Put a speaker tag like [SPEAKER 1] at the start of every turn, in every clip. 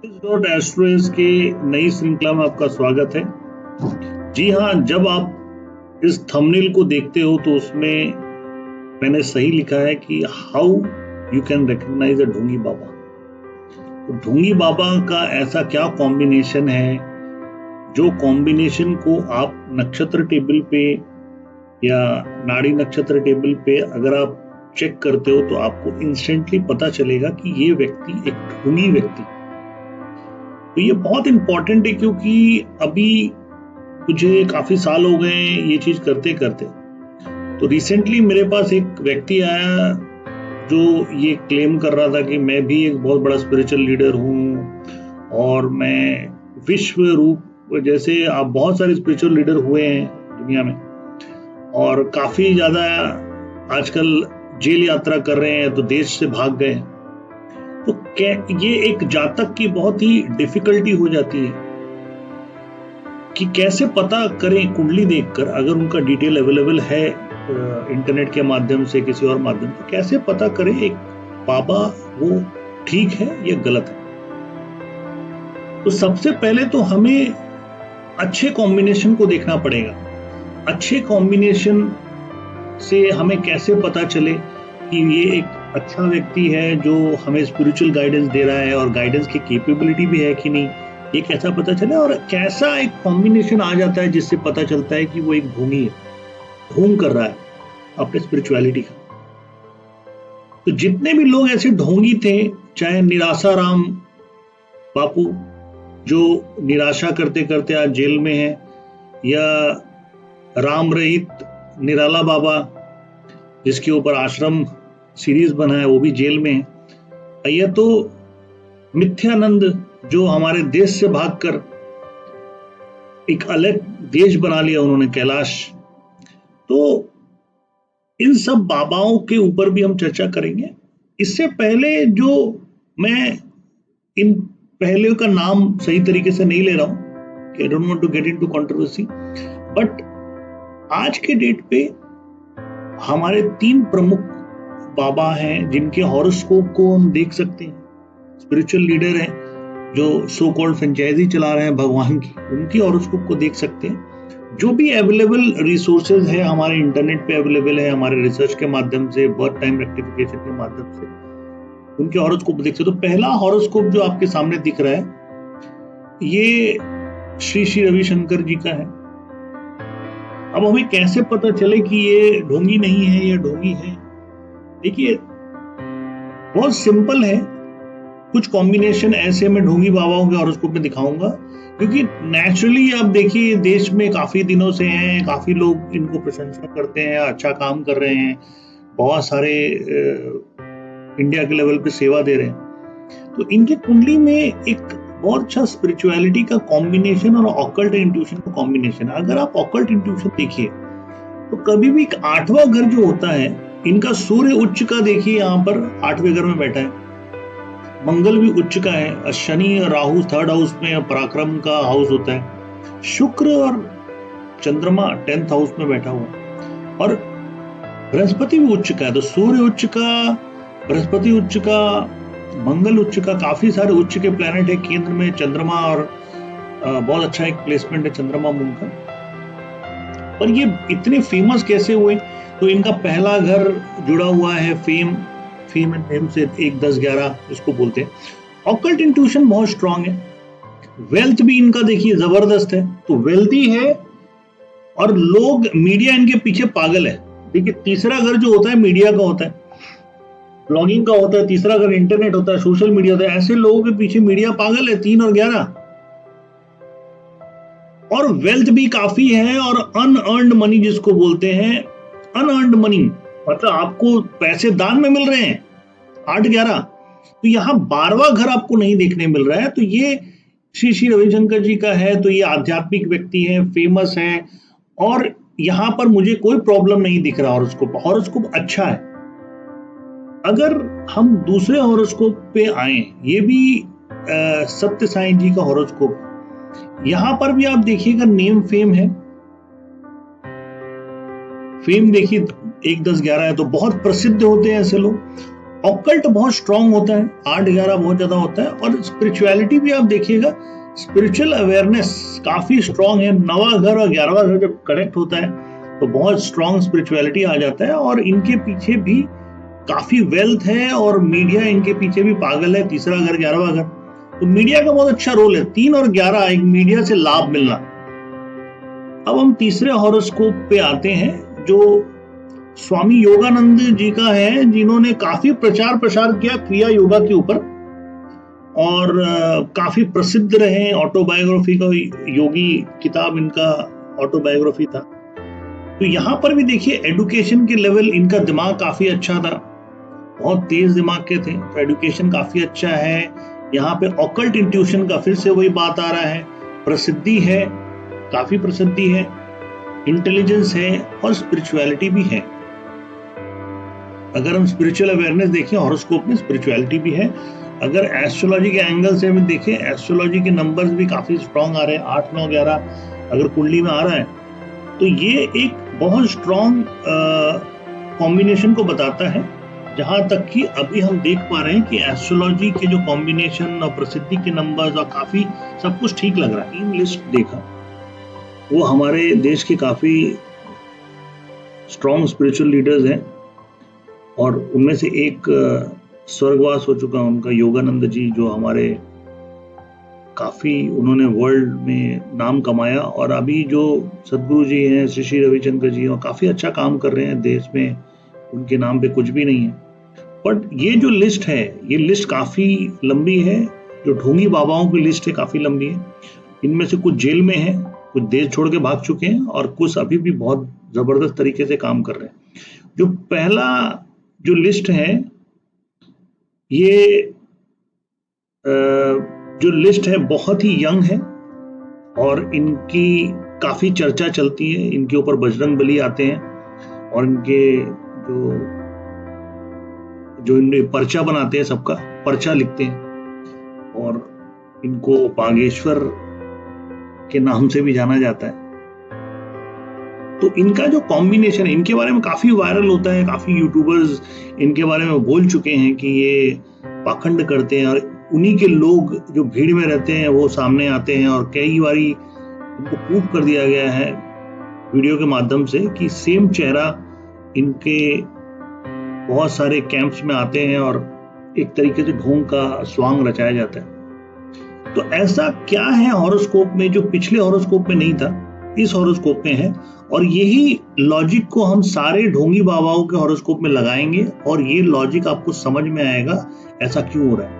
[SPEAKER 1] एस्ट्रोएज के नई श्रृंखला में आपका स्वागत है। जी हाँ, जब आप इस थंबनेल को देखते हो तो उसमें मैंने सही लिखा है कि हाउ यू कैन रिकॉग्नाइज अ ढोंगी बाबा। तो ढोंगी बाबा का ऐसा क्या कॉम्बिनेशन है जो कॉम्बिनेशन को आप नक्षत्र टेबल पे या नाड़ी नक्षत्र टेबल पे अगर आप चेक करते हो तो आपको इंस्टेंटली पता चलेगा कि ये व्यक्ति एक ढोंगी व्यक्ति। तो ये बहुत इंपॉर्टेंट है क्योंकि अभी मुझे काफी साल हो गए ये चीज करते करते। तो रिसेंटली मेरे पास एक व्यक्ति आया जो ये क्लेम कर रहा था कि मैं भी एक बहुत बड़ा स्पिरिचुअल लीडर हूँ और मैं विश्व रूप, जैसे आप बहुत सारे स्पिरिचुअल लीडर हुए हैं दुनिया में और काफी ज्यादा आजकल जेल यात्रा कर रहे हैं तो देश से भाग गए। तो ये एक जातक की बहुत ही डिफिकल्टी हो जाती है कि कैसे पता करें कुंडली देखकर, अगर उनका डिटेल अवेलेबल है इंटरनेट के माध्यम से किसी और माध्यम से, कैसे पता करें एक बाबा वो ठीक है या गलत है। तो सबसे पहले तो हमें अच्छे कॉम्बिनेशन को देखना पड़ेगा। अच्छे कॉम्बिनेशन से हमें कैसे पता चले कि ये एक अच्छा व्यक्ति है जो हमें स्पिरिचुअल गाइडेंस दे रहा है और गाइडेंस की कैपेबिलिटी भी है कि नहीं, ये कैसा पता चले। और कैसा एक कॉम्बिनेशन आ जाता है जिससे पता चलता है कि वो एक ढोंगी है, ढोंग कर रहा है अपने स्पिरिचुअलिटी का। तो जितने भी लोग ऐसे ढोंगी थे, चाहे निराशा राम बापू जो निराशा करते करते आज जेल में है, या राम रहित निराला बाबा जिसके ऊपर आश्रम सीरीज बना है वो भी जेल में है, या तो मिथ्यानंद जो हमारे देश से भागकर एक अलग देश बना लिया उन्होंने, कैलाश। तो इन सब बाबाओं के ऊपर भी हम चर्चा करेंगे। इससे पहले जो मैं इन पहले का नाम सही तरीके से नहीं ले रहा हूं कि I don't want to get into controversy, but आज के डेट पे हमारे 3 प्रमुख बाबा हैं जिनके हॉरोस्कोप को हम देख सकते हैं। स्पिरिचुअल लीडर हैं जो सो कॉल्ड फ्रेंचाइजी चला रहे हैं भगवान की, उनकी हॉरोस्कोप को देख सकते हैं। जो भी अवेलेबल रिसोर्सेज है हमारे इंटरनेट पे अवेलेबल है, हमारे रिसर्च के माध्यम से, बर्थ टाइम रेक्टिफिकेशन के माध्यम से उनके हॉरोस्कोप देख सकते हो। तो पहला हॉरोस्कोप जो आपके सामने दिख रहा है ये श्री श्री रविशंकर जी का है। अब हमें कैसे पता चले कि ये ढोंगी नहीं है या ढोंगी है? देखिए बहुत सिंपल है। कुछ कॉम्बिनेशन ऐसे मैं ढोंगी बाबाओं के हॉरोस्कोप में दिखाऊंगा क्योंकि नेचुरली आप देखिए देश में काफी दिनों से हैं, काफी लोग इनको प्रशंसा करते हैं, अच्छा काम कर रहे हैं, बहुत सारे इंडिया के लेवल पे सेवा दे रहे हैं। तो इनकी कुंडली में एक बहुत अच्छा स्पिरिचुअलिटी का कॉम्बिनेशन और ऑकल्ट इंट्यूशन का कॉम्बिनेशन। अगर आप ऑकल्ट इंट्यूशन देखिए तो कभी भी 8वां घर जो होता है, इनका सूर्य उच्च का देखिए यहाँ पर 8वें घर में बैठा है, मंगल भी उच्च का है, शनि और राहु 3rd हाउस में पराक्रम का हाउस होता है, शुक्र और चंद्रमा 10th हाउस में बैठा हुआ है, और बृहस्पति भी उच्च का है। तो सूर्य उच्च का, बृहस्पति उच्च का, मंगल उच्च का, काफी सारे उच्च के प्लैनेट है केंद्र में। चंद्रमा और बहुत अच्छा एक प्लेसमेंट है चंद्रमा मून का। और ये इतने फेमस कैसे हुए? तो इनका पहला घर जुड़ा हुआ है फेम एंड फेम से, 1 10 11 इसको बोलते हैं। ऑकल्ट इंट्यूशन बहुत स्ट्रांग है। वेल्थ भी इनका देखिए जबरदस्त है, तो वेल्थी है और लोग, मीडिया इनके पीछे पागल है। देखिए तीसरा घर जो होता है मीडिया का होता है, ब्लॉगिंग का होता है, तीसरा घर इंटरनेट होता है, सोशल मीडिया होता है। ऐसे लोगों के पीछे मीडिया पागल है, 3 और 11। और वेल्थ भी काफी है और अनअर्न्ड मनी जिसको बोलते हैं, अनअर्न्ड मनी मतलब आपको पैसे दान में मिल रहे हैं 8 11। तो यहाँ 12वां घर आपको नहीं देखने मिल रहा है। तो ये श्री श्री रविशंकर जी का है, तो ये आध्यात्मिक व्यक्ति है, फेमस है, और यहाँ पर मुझे कोई प्रॉब्लम नहीं दिख रहा। हॉरोस्कोप अच्छा है। अगर हम दूसरे हॉरोस्कोप पे आए, ये भी सत्य साईं जी का हॉरोस्कोप, यहां पर भी आप देखिएगा नेम फेम है। फेम देखिए 1 10 11 है, तो बहुत प्रसिद्ध होते हैं ऐसे लोग। ऑकल्ट बहुत स्ट्रांग होता है, 8-11 बहुत ज्यादा होता है, और स्पिरिचुअलिटी भी आप देखिएगा, स्पिरिचुअल अवेयरनेस काफी स्ट्रांग है। 9वां घर और 11वां घर जब कनेक्ट होता है तो बहुत स्ट्रांग स्पिरिचुअलिटी आ जाता है, और इनके पीछे भी काफी वेल्थ है, और मीडिया इनके पीछे भी पागल है। 3रा घर 11वां घर, तो मीडिया का बहुत अच्छा रोल है। 3 और 11 एक मीडिया से लाभ मिलना। अब हम तीसरे हॉरोस्कोप पे आते हैं, जो स्वामी योगानंद जी का है, जिन्होंने काफी प्रचार प्रसार किया क्रिया योगा के ऊपर, और काफी प्रसिद्ध रहे। ऑटोबायोग्राफी का योगी किताब इनका ऑटोबायोग्राफी था। तो यहाँ पर भी देखिए एडुकेशन के लेवल, इनका दिमाग काफी अच्छा था, बहुत तेज दिमाग के थे, तो एडुकेशन काफी अच्छा है। यहाँ पे ऑकल्ट इंट्यूशन का फिर से वही बात आ रहा है, प्रसिद्धि है, काफी प्रसिद्धि है, इंटेलिजेंस है, और स्पिरिचुअलिटी भी है। अगर हम स्पिरिचुअल अवेयरनेस देखें हॉरोस्कोप में, स्पिरिचुअलिटी भी है। अगर एस्ट्रोलॉजी के एंगल से हम देखें, एस्ट्रोलॉजी के नंबर्स भी काफी स्ट्रांग आ रहे हैं, 8, 9, 11 अगर कुंडली में आ रहा है, तो ये एक बहुत स्ट्रांग कॉम्बिनेशन को बताता है। जहां तक कि अभी हम देख पा रहे हैं कि एस्ट्रोलॉजी के जो कॉम्बिनेशन और प्रसिद्धि के नंबर्स और काफी सब कुछ ठीक लग रहा है। टीम लिस्ट देखा, वो हमारे देश के काफी स्ट्रांग स्पिरिचुअल लीडर्स हैं, और उनमें से एक स्वर्गवास हो चुका उनका योगानंद जी, जो हमारे काफी उन्होंने वर्ल्ड में नाम कमाया, और अभी जो सदगुरु जी हैं, श्री श्री रविशंकर जी, और काफी अच्छा काम कर रहे हैं देश में, उनके नाम पे कुछ भी नहीं है। बट ये जो लिस्ट है, ये लिस्ट काफी लंबी है, जो ढोंगी बाबाओं की लिस्ट है काफी लंबी है। इनमें से कुछ जेल में है, कुछ देश छोड़ के भाग चुके हैं, और कुछ अभी भी बहुत जबरदस्त तरीके से काम कर रहे हैं। जो पहला जो लिस्ट है, ये जो लिस्ट है बहुत ही यंग है, और इनकी काफी चर्चा चलती है। इनके ऊपर बजरंग बली आते हैं, और इनके जो इनमें पर्चा बनाते हैं, सबका पर्चा लिखते हैं, और इनको बागेश्वर के नाम से भी जाना जाता है। तो इनका जो कॉम्बिनेशन है, इनके बारे में काफी वायरल होता है, काफी यूट्यूबर्स इनके बारे में बोल चुके हैं कि ये पाखंड करते हैं, और उन्हीं के लोग जो भीड़ में रहते हैं वो सामने आते हैं, और कई बारी इनको प्रूव कर दिया गया है वीडियो के माध्यम से कि सेम चेहरा इनके बहुत सारे कैंप्स में आते हैं, और एक तरीके से ढोंग का स्वांग रचाया जाता है। तो ऐसा क्या है हॉरोस्कोप में जो पिछले हॉरोस्कोप में नहीं था, इस हॉरोस्कोप में है, और यही लॉजिक को हम सारे ढोंगी बाबाओं के हॉरोस्कोप में लगाएंगे, और ये लॉजिक आपको समझ में आएगा ऐसा क्यों हो रहा है।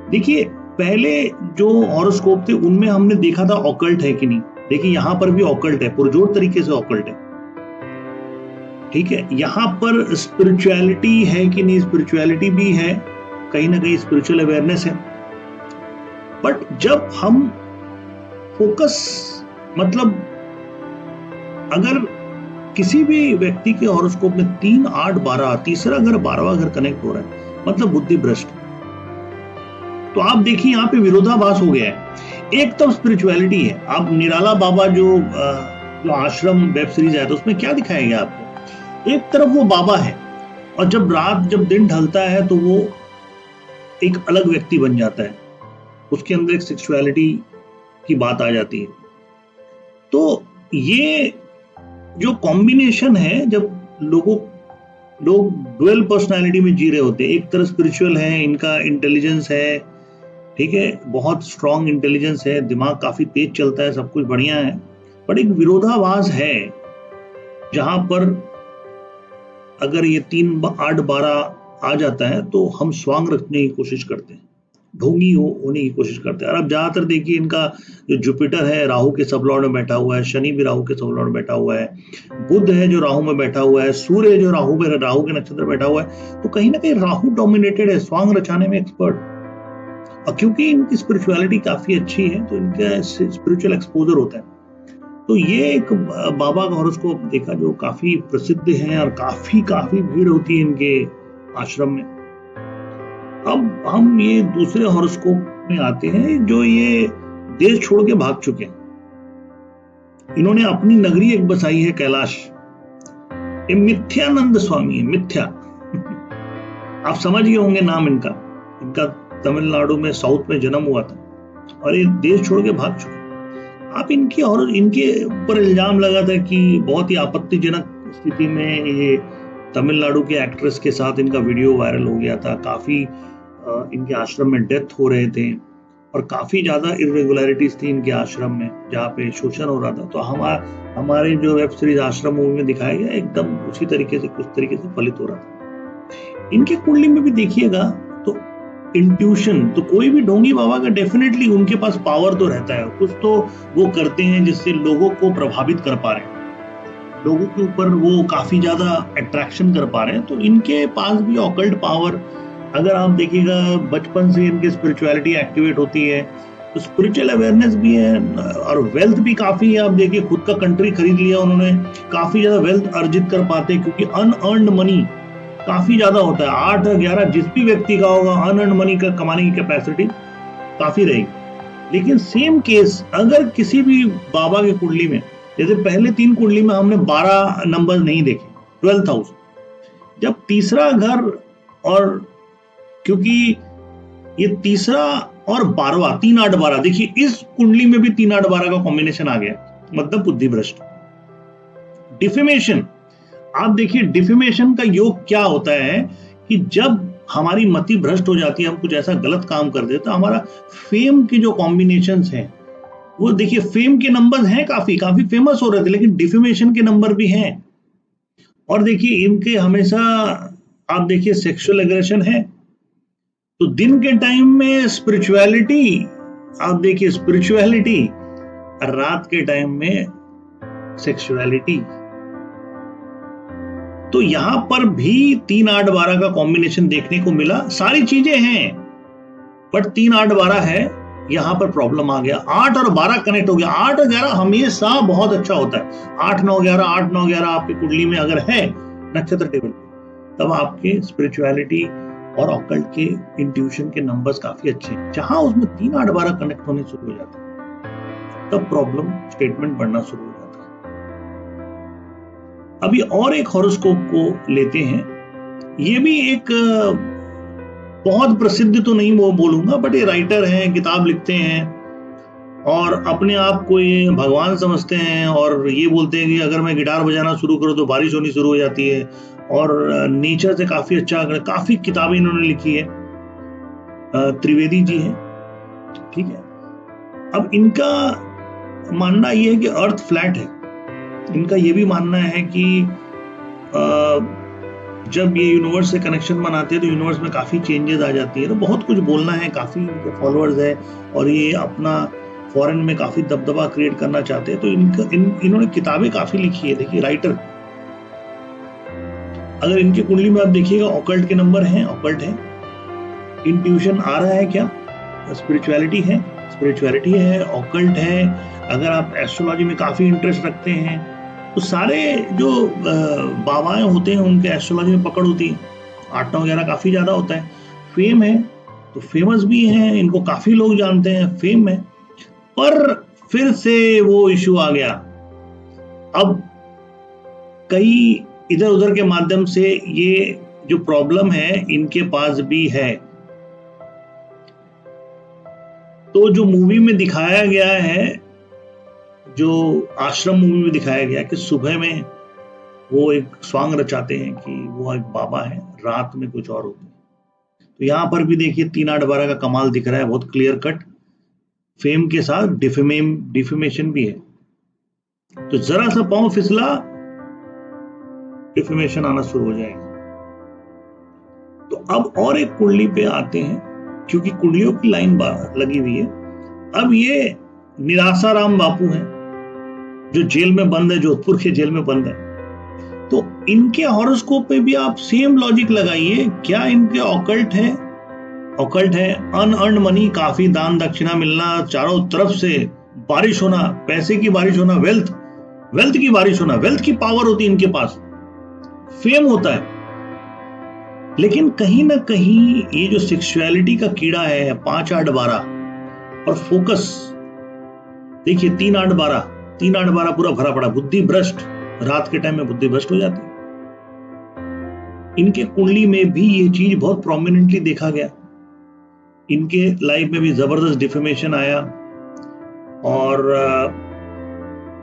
[SPEAKER 1] देखिए, पहले जो हॉरोस्कोप थे उनमें हमने देखा था ऑकल्ट है कि नहीं। देखिए यहाँ पर भी ऑकल्ट है, पुरजोर तरीके से ऑकल्ट है, ठीक है। यहाँ पर स्पिरिचुअलिटी है कि नहीं, स्पिरिचुअलिटी भी है, कहीं ना कहीं स्पिरिचुअल अवेयरनेस है। बट जब हम फोकस, मतलब अगर किसी भी व्यक्ति के हॉरोस्कोप में 3, 8, 12, तीसरा घर 12वां घर कनेक्ट हो रहा है, मतलब बुद्धि भ्रष्ट, तो आप देखिए यहाँ पे विरोधाभास हो गया है। एक तरफ स्पिरिचुअलिटी है, आप निराला बाबा जो आश्रम वेब सीरीज है, तो उसमें क्या दिखाया गया आपको, एक तरफ वो बाबा है, और जब दिन ढलता है तो वो एक अलग व्यक्ति बन जाता है, उसके अंदर एक सेक्सुअलिटी की बात आ जाती है। तो ये जो कॉम्बिनेशन है, जब लोग डुअल पर्सनालिटी में जी रहे होते हैं, एक तरफ स्पिरिचुअल है, इनका इंटेलिजेंस है, ठीक है, बहुत स्ट्रांग इंटेलिजेंस है, दिमाग काफी तेज चलता है, सब कुछ बढ़िया है, पर एक विरोधाभास है, जहां पर अगर ये 3, 8, 12 आ जाता है तो हम स्वांग रखने की कोशिश करते हैं, ढोंगी होने की कोशिश करते हैं। और अब ज्यादातर देखिए, इनका जो जुपिटर है राहु के सबलॉर्ड में बैठा हुआ है, शनि भी राहु के सबलॉर्ड में बैठा हुआ है, बुध है जो राहु में बैठा हुआ है, सूर्य जो राहु के नक्षत्र बैठा हुआ है, तो कहीं ना कहीं राहु डोमिनेटेड है, स्वांग रचाने में एक्सपर्ट। और क्योंकि इनकी स्पिरिचुअलिटी काफी अच्छी है, तो इनका स्पिरिचुअल एक्सपोजर होता है। तो ये एक बाबा का हॉरोस्कोप देखा जो काफी प्रसिद्ध है, और काफी भीड़ होती है इनके आश्रम में। अब हम ये दूसरे हॉरोस्कोप में आते हैं, जो ये देश छोड़ के भाग चुके हैं। इन्होंने अपनी नगरी एक बसाई है, कैलाश। ये मिथ्यानंद स्वामी है, मिथ्या आप समझ गए होंगे नाम इनका तमिलनाडु में साउथ में जन्म हुआ था और ये देश छोड़ के भाग चुके। आप इनके ऊपर इल्जाम लगा था कि बहुत ही आपत्तिजनक स्थिति में ये तमिलनाडु के एक्ट्रेस के साथ इनका वीडियो वायरल हो गया था। काफी इनके आश्रम में डेथ हो रहे थे और काफी ज्यादा इरेगुलरिटीज थी इनके आश्रम में जहाँ पे शोषण हो रहा था। तो हमारे जो वेब सीरीज आश्रम मूवी में दिखाया गया एकदम उसी तरीके से कुछ तरीके से फलित हो रहा था। इनके कुंडली में भी देखिएगा तो इंट्यूशन, तो कोई भी ढोंगी बाबा का डेफिनेटली उनके पास पावर तो रहता है, कुछ तो वो करते हैं जिससे लोगों को प्रभावित कर पा रहे हैं, लोगों के ऊपर वो काफी ज्यादा अट्रैक्शन कर पा रहे हैं। तो इनके पास भी ऑकल्ट पावर, अगर आप देखिएगा बचपन से इनकी स्पिरिचुअलिटी एक्टिवेट होती है तो स्पिरिचुअल अवेयरनेस भी है और वेल्थ भी काफी है। आप देखिए खुद का कंट्री खरीद लिया उन्होंने, काफी ज्यादा वेल्थ अर्जित कर पाते हैं क्योंकि अनअर्न्ड मनी काफी ज्यादा होता है। 8-11 जिस भी व्यक्ति का होगा अनअर्न्ड मनी का कमाने की कैपेसिटी काफी रहेगी। लेकिन सेम केस अगर किसी भी बाबा की कुंडली में, जैसे पहले 3 कुंडली में हमने 12 नंबर नहीं देखे, 12th हाउस, जब तीसरा घर, और क्योंकि ये तीसरा और 12वां 3-8-12, देखिए इस कुंडली में भी 3-8-12 का कॉम्बिनेशन आ गया, मतलब बुद्धि भ्रष्ट। डिफेमेशन, आप देखिए डिफेमेशन का योग क्या होता है कि जब हमारी मति भ्रष्ट हो जाती है, हम कुछ ऐसा गलत काम कर देते, तो हमारा फेम की जो कॉम्बिनेशंस हैं वो देखिए, फेम के नंबर्स हैं, काफी फेमस हो रहे थे, लेकिन डिफेमेशन के नंबर भी हैं। और देखिए इनके हमेशा आप देखिए सेक्सुअल एग्रेशन है, तो दिन के टाइम में स्पिरिचुअलिटी, आप देखिए स्पिरिचुअलिटी, रात के टाइम में सेक्सुअलिटी। तो यहां पर भी 3-8-12 का कॉम्बिनेशन देखने को मिला। सारी चीजें हैं बट 3-8-12 है, यहां पर प्रॉब्लम आ गया। 8 और 12 कनेक्ट हो गया। 8 और 11 हमेशा बहुत अच्छा होता है। 8-9-11 आपकी कुंडली में अगर है नक्षत्र टेबल पे, तब आपके स्पिरिचुअलिटी और ऑकल्ट के इंट्यूशन के नंबर्स काफी अच्छे हैं। जहां उसमें 3-8-12 कनेक्ट होने शुरू हो जाते हैं तब प्रॉब्लम स्टेटमेंट बढ़ना शुरू हो जाता है। अभी और एक हॉरोस्कोप को लेते हैं। ये भी एक बहुत प्रसिद्ध तो नहीं वो बोलूंगा, बट ये राइटर हैं, किताब लिखते हैं और अपने आप को ये भगवान समझते हैं और ये बोलते हैं कि अगर मैं गिटार बजाना शुरू करूं तो बारिश होनी शुरू हो जाती है, और नेचर से काफी अच्छा, काफी किताबें इन्होंने लिखी है। त्रिवेदी जी हैं, ठीक है। अब इनका मानना ये है कि अर्थ फ्लैट है। इनका ये भी मानना है कि जब ये यूनिवर्स से कनेक्शन बनाते हैं तो यूनिवर्स में काफी चेंजेस आ जाती है। तो बहुत कुछ बोलना है, काफी फॉलोअर्स है और ये अपना फॉरेन में काफी दबदबा क्रिएट करना चाहते हैं। तो इन्होंने किताबें काफी लिखी है। देखिए राइटर, अगर इनकी कुंडली में आप देखिएगा ऑकल्ट के नंबर हैं, ऑकल्ट है, इंट्यूशन आ रहा है, क्या स्पिरिचुअलिटी है, ऑकल्ट है। अगर आप एस्ट्रोलॉजी में काफी इंटरेस्ट रखते हैं तो सारे जो बाबाएं होते हैं उनके एस्ट्रोलॉजी में पकड़ होती है। 8-9-11 काफी ज्यादा होता है। फेम है तो फेमस भी हैं, इनको काफी लोग जानते हैं, फेम है। पर फिर से वो इश्यू आ गया। अब कई इधर उधर के माध्यम से ये जो प्रॉब्लम है इनके पास भी है। तो जो मूवी में दिखाया गया है, जो आश्रम मूवी में दिखाया गया कि सुबह में वो एक स्वांग रचाते हैं कि वो एक बाबा है, रात में कुछ और होता है। तो यहां पर भी देखिए 3-8-12 का कमाल दिख रहा है, बहुत क्लियर कट। फेम के साथ डिफेमेशन भी है। तो जरा सा पांव फिसला, डिफेमेशन आना शुरू हो जाएगा। तो अब और एक कुंडली पे आते हैं, क्योंकि कुंडलियों की लाइन लगी हुई है। अब ये निराशाराम बापू हैं जो जेल में बंद है, जोधपुर के जेल में बंद है। तो इनके हॉरोस्कोप पे भी आप सेम लॉजिक लगाइए। क्या इनके ऑकल्ट है? ऑकल्ट है। अनअर्न्ड मनी, काफी दान दक्षिणा मिलना, चारों तरफ से बारिश होना, पैसे की बारिश होना, वेल्थ की बारिश होना, वेल्थ की पावर होती है इनके पास, फेम होता है। लेकिन कहीं ना कहीं ये जो सेक्सुअलिटी का कीड़ा है 5-8-12 और फोकस, देखिए 3-8-12 पूरा भरा पड़ा। बुद्धि भ्रष्ट, रात के टाइम में बुद्धि भ्रष्ट हो जाती है। इनके कुंडली में भी ये चीज बहुत प्रोमिनेंटली देखा गया। इनके लाइफ में भी जबरदस्त डिफेमेशन आया और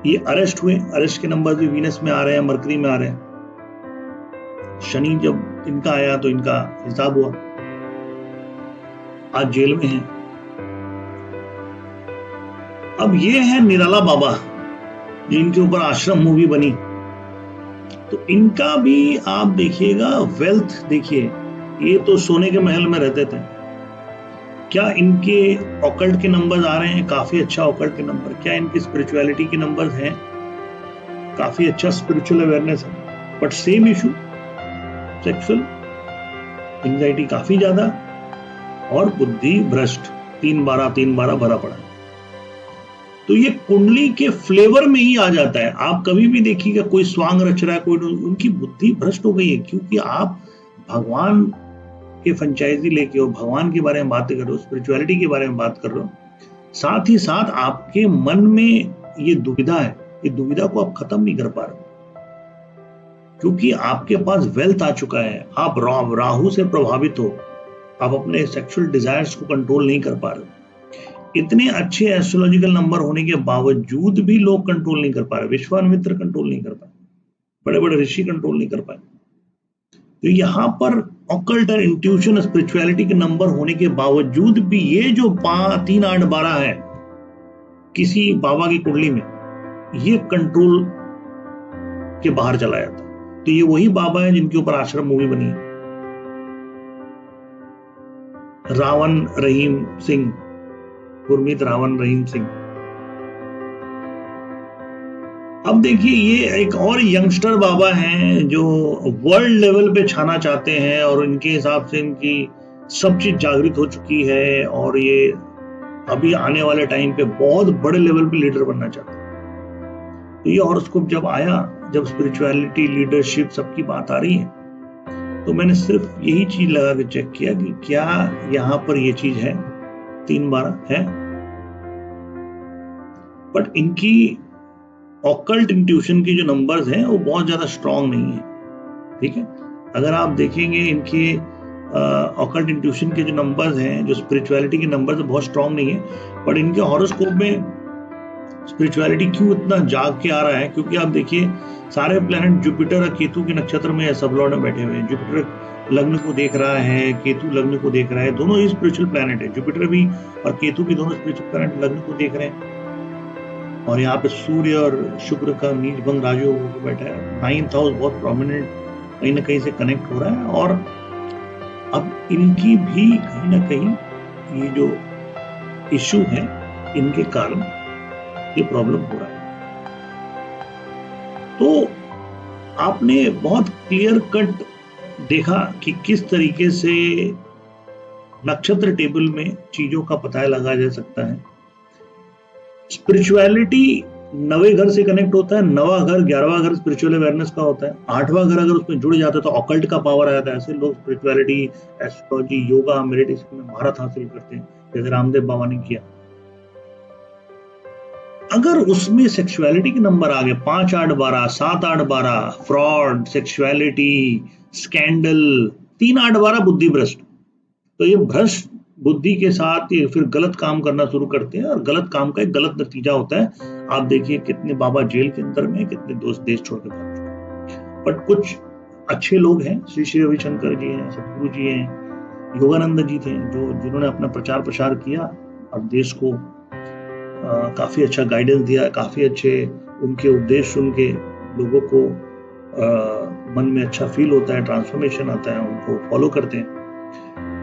[SPEAKER 1] ये अरेस्ट हुए। अरेस्ट के नंबर भी वीनस में आ रहे हैं, मरकरी में आ रहे हैं। शनि जब इनका आया तो इनका हिसाब हुआ, आज जेल में हैं। अब ये है निराला बाबा जिनके ऊपर आश्रम मूवी बनी, तो इनका भी आप देखिएगा वेल्थ देखिए, ये तो सोने के महल में रहते थे। क्या इनके ऑकल्ट के नंबर्स आ रहे हैं? काफी अच्छा ऑकल्ट के नंबर। क्या इनकी स्पिरिचुअलिटी के नंबर्स हैं? काफी अच्छा स्पिरिचुअल अवेयरनेस है। But same issue, sexual anxiety काफी ज्यादा और बुद्धि भ्रष्ट, 3/12 भरा पड़ा है। तो ये कुंडली के फ्लेवर में ही आ जाता है। आप कभी भी देखिएगा कोई स्वांग रच रहा है, कोई, उनकी बुद्धि भ्रष्ट हो गई है, क्योंकि आप भगवान के फ्रेंचाइजी लेके हो, भगवान के बारे में बात कर रहे हो, स्पिरिचुअलिटी के बारे में बात कर रहे हो, साथ ही साथ आपके मन में ये दुविधा है, ये दुविधा को आप खत्म नहीं कर पा रहे क्योंकि आपके पास वेल्थ आ चुका है। आप राहु से प्रभावित हो, आप अपने सेक्सुअल डिजायर्स को कंट्रोल नहीं कर पा रहे। इतने अच्छे एस्ट्रोलॉजिकल नंबर होने के बावजूद भी लोग कंट्रोल नहीं कर पा रहे। विश्वामित्र कंट्रोल नहीं कर पाए, बड़े बड़े ऋषि कंट्रोल नहीं कर पाए। तो यहाँ पर ऑकल्ट और इंट्यूशन स्पिरिचुअलिटी के नंबर होने के बावजूद भी ये जो 3, 8, 12 है किसी बाबा की कुंडली में, ये कंट्रोल के बाहर चला जाता। तो ये वही बाबा है जिनके ऊपर आश्रम मूवी बनी है, रावण रहीम सिंह, गुरमीत रावण रहीम सिंह। अब देखिए ये एक और यंगस्टर बाबा हैं जो वर्ल्ड लेवल पे छाना चाहते हैं और इनके हिसाब से इनकी सब चीज जागृत हो चुकी है और ये अभी आने वाले टाइम पे बहुत बड़े लेवल पे लीडर बनना चाहते हैं। तो ये हॉरोस्कोप जब आया, जब स्पिरिचुअलिटी, लीडरशिप सबकी बात आ रही है, तो मैंने सिर्फ यही चीज लगा के चेक किया कि क्या यहाँ पर ये चीज है, 3/12 है। बट इनकी ऑकल्ट इंट्यूशन की जो नंबर्स हैं वो बहुत ज्यादा स्ट्रांग नहीं है, ठीक है। अगर आप देखेंगे इनके ऑकल्ट इंट्यूशन के जो नंबर्स हैं, जो स्पिरिचुअलिटी के नंबर्स बहुत स्ट्रांग नहीं है। बट इनके हॉरोस्कोप में स्पिरिचुअलिटी क्यों इतना जाग के आ रहा है? क्योंकि आप देखिए सारे प्लैनेट जुपिटर और केतु के नक्षत्र में सब लॉर्ड में बैठे हुए हैं। जुपिटर लग्न को देख रहा है, केतु लग्न को देख रहा है, दोनों ही स्पिरिचुअल प्लैनेट है। जुपिटर भी और केतु भी दोनों स्पिरिचुअल प्लैनेट लग्न को देख रहे हैं। और यहाँ पे सूर्य और शुक्र का नीच भंग राजयोग होकर बैठा है। 9th हाउस बहुत प्रोमिनेंट कहीं ना कहीं से कनेक्ट हो रहा है और अब इनकी भी कहीं ना कहीं ये जो इश्यू है, इनके कारण ये प्रॉब्लम हो रहा है। तो आपने बहुत क्लियर कट देखा कि किस तरीके से नक्षत्र टेबल में चीजों का पता लगाया जा सकता है। स्पिरिचुअलिटी 9वें घर से कनेक्ट होता है। 9वां घर, 11वां घर स्पिरिचुअल अवेयरनेस का होता है। 8वां घर अगर उसमें जुड़ जाता है तो ऑकल्ट का पावर आ जाता है। ऐसे लोग स्पिरिचुअलिटी, एस्ट्रोलॉजी, योगा, मेडिटेशन में महारत हासिल करते हैं, जैसे रामदेव बाबा ने किया। अगर उसमें सेक्सुअलिटी के नंबर आ गए 5, 8, 12, 7, 8, 12, फ्रॉड, सेक्सुअलिटी, स्कैंडल, 3, 8, 12 बुद्धि भ्रष्ट, तो ये भ्रष्ट बुद्धि के साथ ये फिर गलत काम करना शुरू करते हैं और गलत काम का एक गलत नतीजा होता है। आप देखिए कितने बाबा जेल के अंदर में, कितने दोस्त देश छोड़ के भाग चुके। बट कुछ अच्छे लोग हैं, श्री श्री रविशंकर जी हैं, सतगुरु जी हैं, योगानंद जी थे, जिन्होंने अपना प्रचार प्रसार किया और देश को काफी अच्छा गाइडेंस दिया। काफी अच्छे उनके उपदेश सुन के लोगों को मन में अच्छा फील होता है, ट्रांसफॉर्मेशन आता है, उनको फॉलो करते हैं।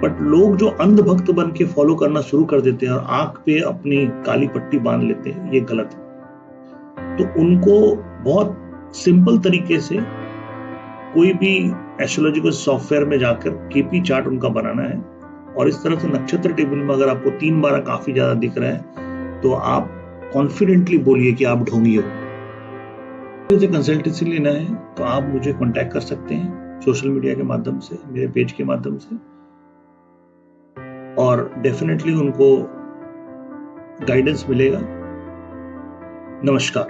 [SPEAKER 1] बट लोग जो अंध भक्त बन के फॉलो करना शुरू कर देते हैं और आंख पे अपनी काली पट्टी बांध लेते हैं, ये गलत है। तो उनको बहुत सिंपल तरीके से कोई भी एस्ट्रोलॉजिकल सॉफ्टवेयर में जाकर केपी चार्ट उनका बनाना है और इस तरह से नक्षत्र टेबल में अगर आपको 3/12 काफी ज्यादा दिख रहा है तो आप कॉन्फिडेंटली बोलिए कि आप ढोंगी हो। मुझे कंसल्टेंसी लेना है तो आप मुझे कांटेक्ट कर सकते हैं सोशल मीडिया के माध्यम से, मेरे पेज के माध्यम से, और डेफिनेटली उनको गाइडेंस मिलेगा। नमस्कार।